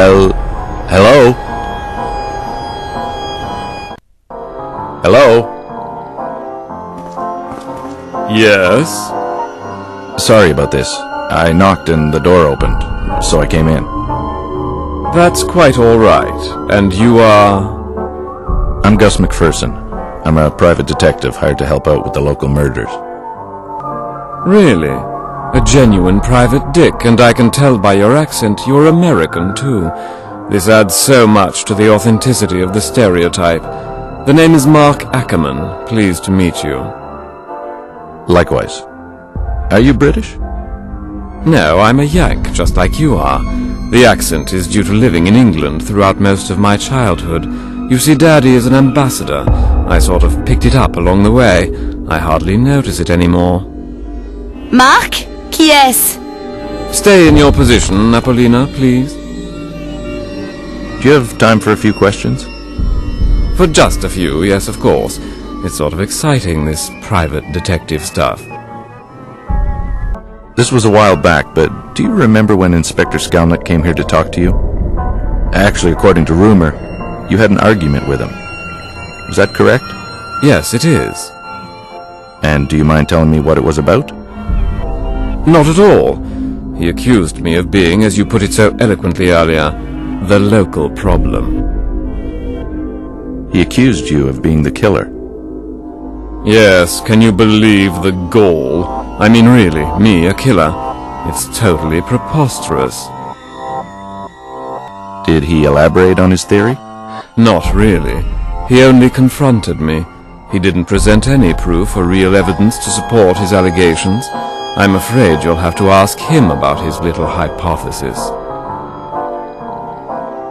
Hello? Hello? Yes? Sorry about this. I knocked and the door opened, so I came in. That's quite all right. And you are... I'm Gus McPherson. I'm a private detective hired to help out with the local murders. Really? A genuine private dick, and I can tell by your accent you're American, too. This adds so much to the authenticity of the stereotype. The name is Mark Ackerman. Pleased to meet you. Likewise. Are you British? No, I'm a Yank, just like you are. The accent is due to living in England throughout most of my childhood. You see, Daddy is an ambassador. I sort of picked it up along the way. I hardly notice it anymore. Mark? Qui est-ce? Stay in your position, Napolina, please. Do you have time for a few questions? For just a few, yes, of course. It's sort of exciting, this private detective stuff. This was a while back, but do you remember when Inspector Skalnic came here to talk to you? Actually, according to rumor, you had an argument with him. Is that correct? Yes, it is. And do you mind telling me what it was about? Not at all. He accused me of being, as you put it so eloquently earlier, the local problem. He accused you of being the killer. Yes, can you believe the gall? I mean, really, me, a killer? It's totally preposterous. Did he elaborate on his theory? Not really. He only confronted me. He didn't present any proof or real evidence to support his allegations. I'm afraid you'll have to ask him about his little hypothesis.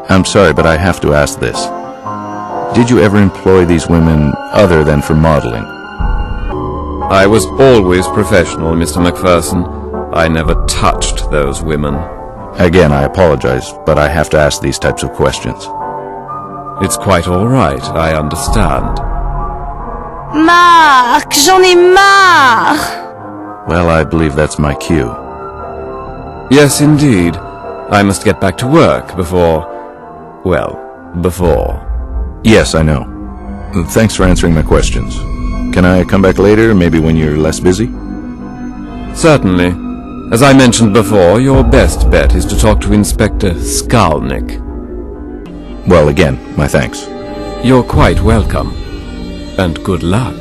I'm sorry, but I have to ask this. Did you ever employ these women other than for modeling? I was always professional, Mr. McPherson. I never touched those women. Again, I apologize, but I have to ask these types of questions. It's quite all right, I understand. Mark, j'en ai marre! Well, I believe that's my cue. Yes, indeed. I must get back to work before... well, before... Yes, I know. Thanks for answering my questions. Can I come back later, maybe when you're less busy? Certainly. As I mentioned before, your best bet is to talk to Inspector Skalnic. Well, again, my thanks. You're quite welcome. And good luck.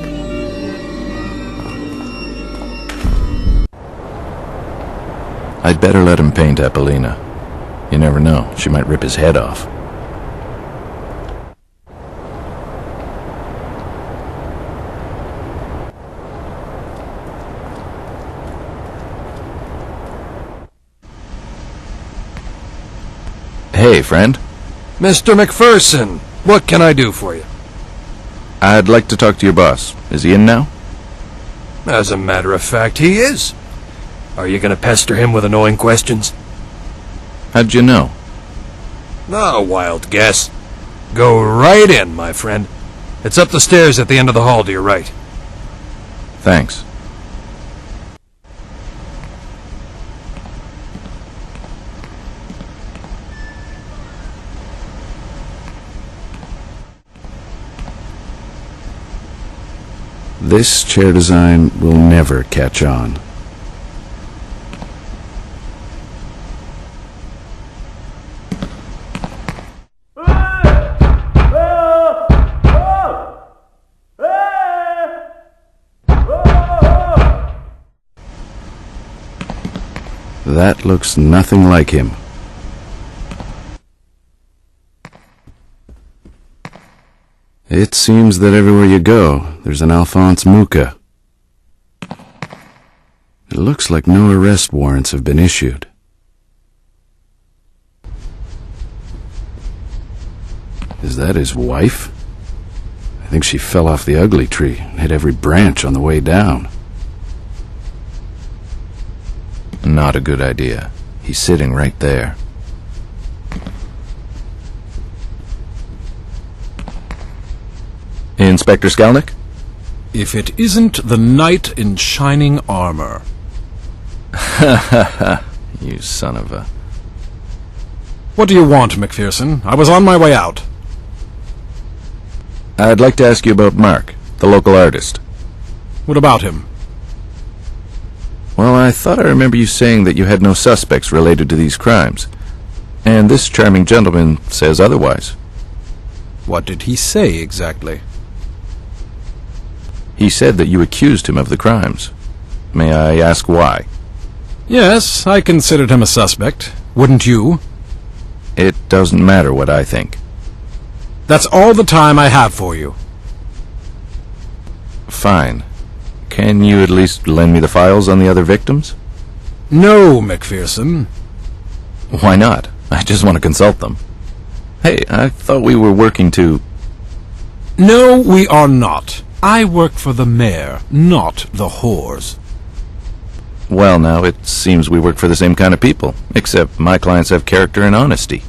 I'd better let him paint Apollina. You never know, she might rip his head off. Hey, friend. Mr. McPherson, what can I do for you? I'd like to talk to your boss. Is he in now? As a matter of fact, he is. Are you going to pester him with annoying questions? How'd you know? No wild guess. Go right in, my friend. It's up the stairs at the end of the hall to your right. Thanks. This chair design will never catch on. That looks nothing like him. It seems that everywhere you go, there's an Alphonse Mucha. It looks like no arrest warrants have been issued. Is that his wife? I think she fell off the ugly tree and hit every branch on the way down. Not a good idea. He's sitting right there. Inspector Skalnic? If it isn't the knight in shining armor. Ha ha ha, you son of a... What do you want, McPherson? I was on my way out. I'd like to ask you about Mark, the local artist. What about him? Well, I thought I remember you saying that you had no suspects related to these crimes. And this charming gentleman says otherwise. What did he say, exactly? He said that you accused him of the crimes. May I ask why? Yes, I considered him a suspect. Wouldn't you? It doesn't matter what I think. That's all the time I have for you. Fine. Can you at least lend me the files on the other victims? No, McPherson. Why not? I just want to consult them. Hey, I thought we were working to... No, we are not. I work for the mayor, not the whores. Well, now, it seems we work for the same kind of people, except my clients have character and honesty.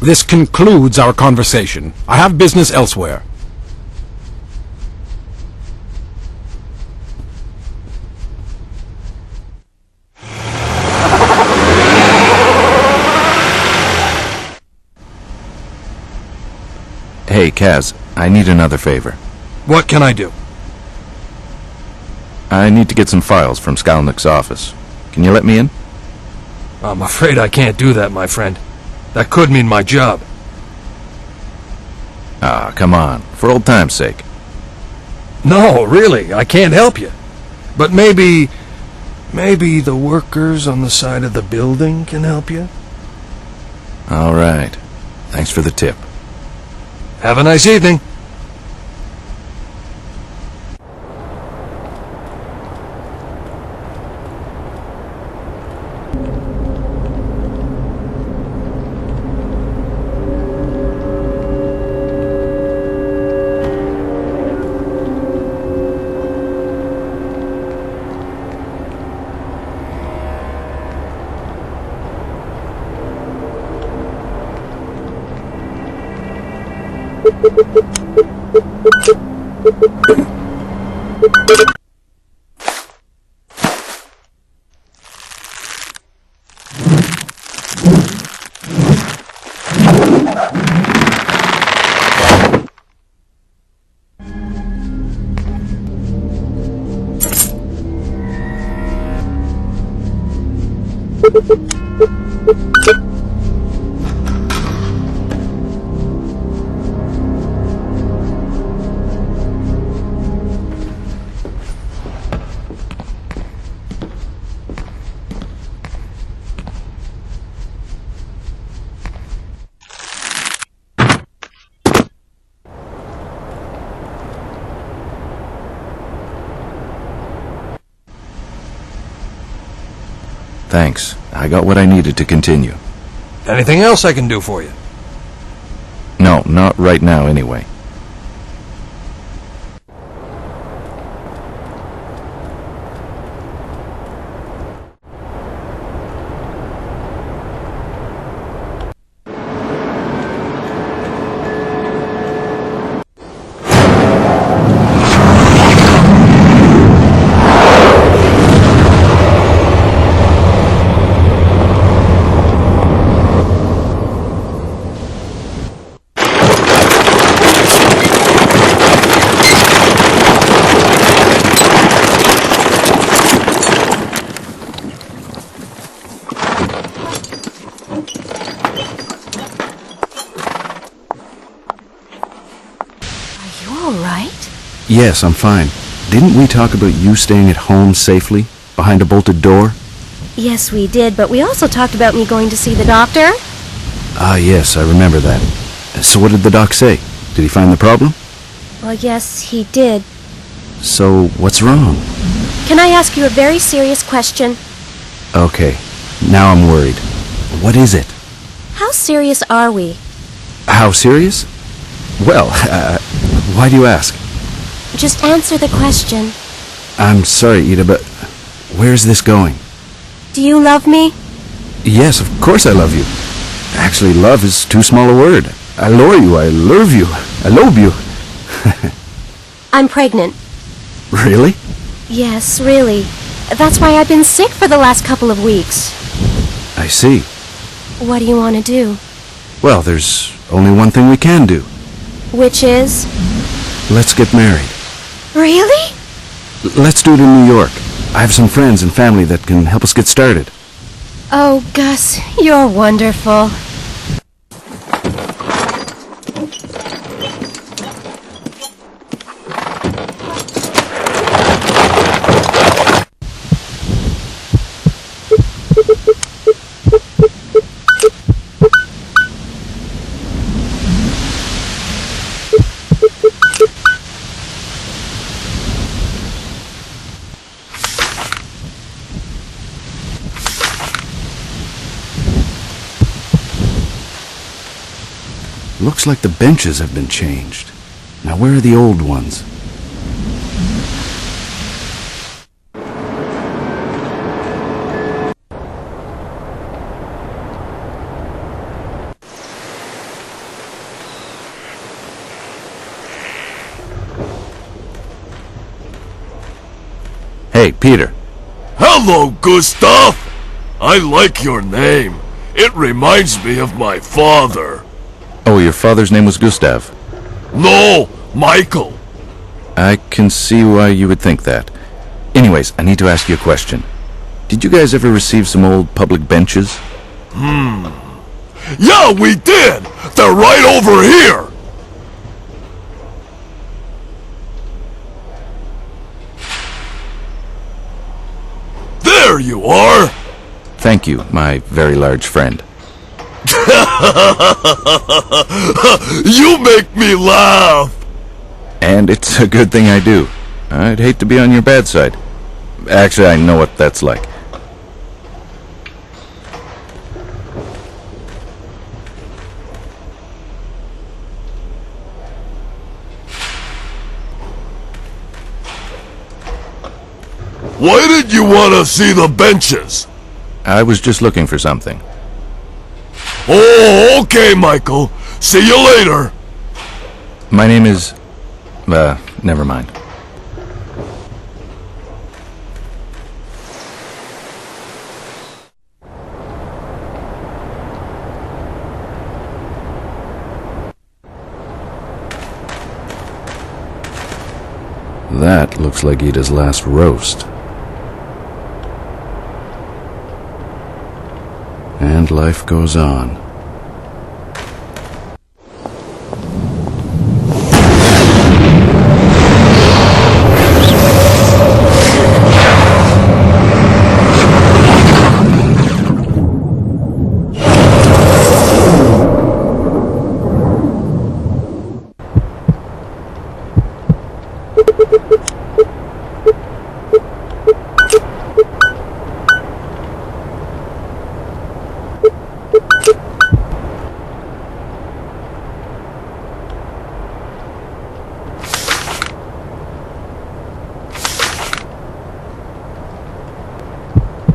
This concludes our conversation. I have business elsewhere. Hey, Kaz, I need another favor. What can I do? I need to get some files from Skalnic's office. Can you let me in? I'm afraid I can't do that, my friend. That could mean my job. Ah, come on, for old time's sake. No, really, I can't help you. But maybe the workers on the side of the building can help you? All right. Thanks for the tip. Have a nice evening. Thanks. I got what I needed to continue. Anything else I can do for you? No, not right now anyway. Yes, I'm fine. Didn't we talk about you staying at home safely, behind a bolted door? Yes, we did, but we also talked about me going to see the doctor. Ah, yes, I remember that. So what did the doc say? Did he find the problem? Well, yes, he did. So, what's wrong? Can I ask you a very serious question? Okay, now I'm worried. What is it? How serious are we? How serious? Well, why do you ask? Just answer the question. I'm sorry, Ida, but where's this going? Do you love me? Yes, of course I love you. Actually, love is too small a word. I lure you, I love you, I lobe you. I'm pregnant. Really? Yes, really. That's why I've been sick for the last couple of weeks. I see. What do you want to do? Well, there's only one thing we can do. Which is? Let's get married. Really? Let's do it in New York. I have some friends and family that can help us get started. Oh, Gus, you're wonderful. Looks like the benches have been changed. Now where are the old ones? Hey, Peter. Hello, Gustav! I like your name. It reminds me of my father. Oh, your father's name was Gustav. No, Michael. I can see why you would think that. Anyways, I need to ask you a question. Did you guys ever receive some old public benches? Yeah, we did! They're right over here! There you are! Thank you, my very large friend. You make me laugh! And it's a good thing I do. I'd hate to be on your bad side. Actually, I know what that's like. Why did you want to see the benches? I was just looking for something. Oh, okay, Michael. See you later. My name is... never mind. That looks like Ida's last roast. And life goes on.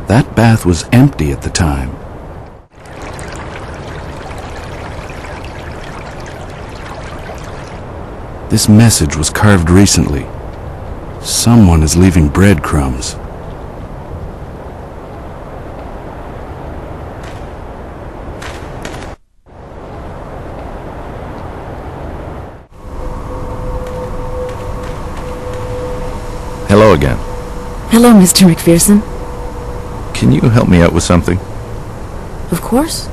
That bath was empty at the time. This message was carved recently. Someone is leaving breadcrumbs. Hello again. Hello, Mr. McPherson. Can you help me out with something? Of course.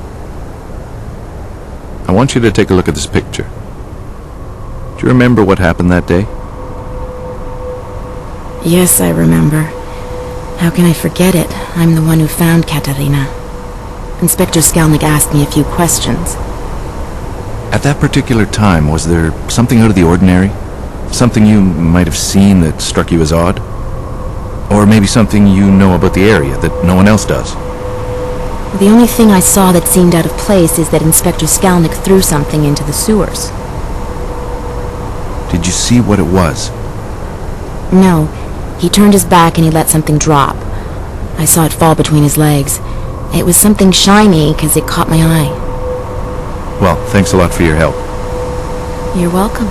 I want you to take a look at this picture. Do you remember what happened that day? Yes, I remember. How can I forget it? I'm the one who found Katerina. Inspector Skalnic asked me a few questions. At that particular time, was there something out of the ordinary? Something you might have seen that struck you as odd? Or maybe something you know about the area that no one else does? The only thing I saw that seemed out of place is that Inspector Skalnic threw something into the sewers. Did you see what it was? No. He turned his back and he let something drop. I saw it fall between his legs. It was something shiny because it caught my eye. Well, thanks a lot for your help. You're welcome.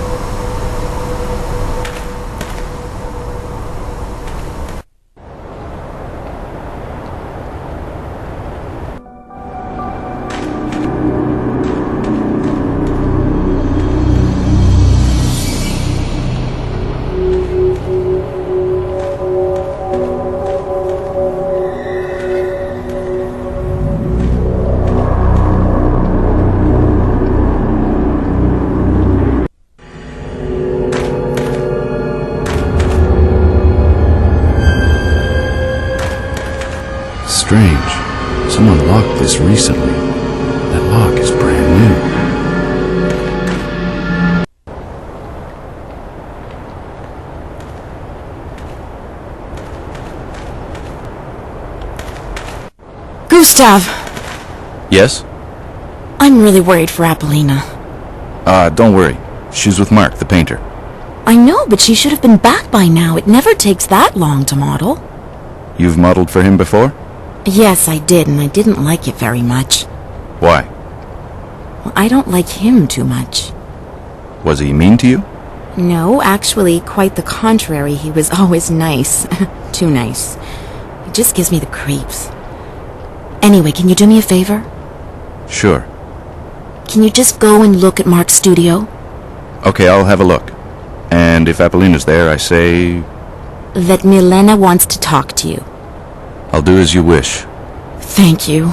strange. Someone locked this recently. That lock is brand new. Gustav! Yes? I'm really worried for Apollina. Don't worry. She's with Mark, the painter. I know, but she should have been back by now. It never takes that long to model. You've modeled for him before? Yes, I did, and I didn't like it very much. Why? Well, I don't like him too much. Was he mean to you? No, actually, quite the contrary. He was always nice. Too nice. He just gives me the creeps. Anyway, can you do me a favor? Sure. Can you just go and look at Mark's studio? Okay, I'll have a look. And if Apollina's there, I say... That Milena wants to talk to you. I'll do as you wish. Thank you.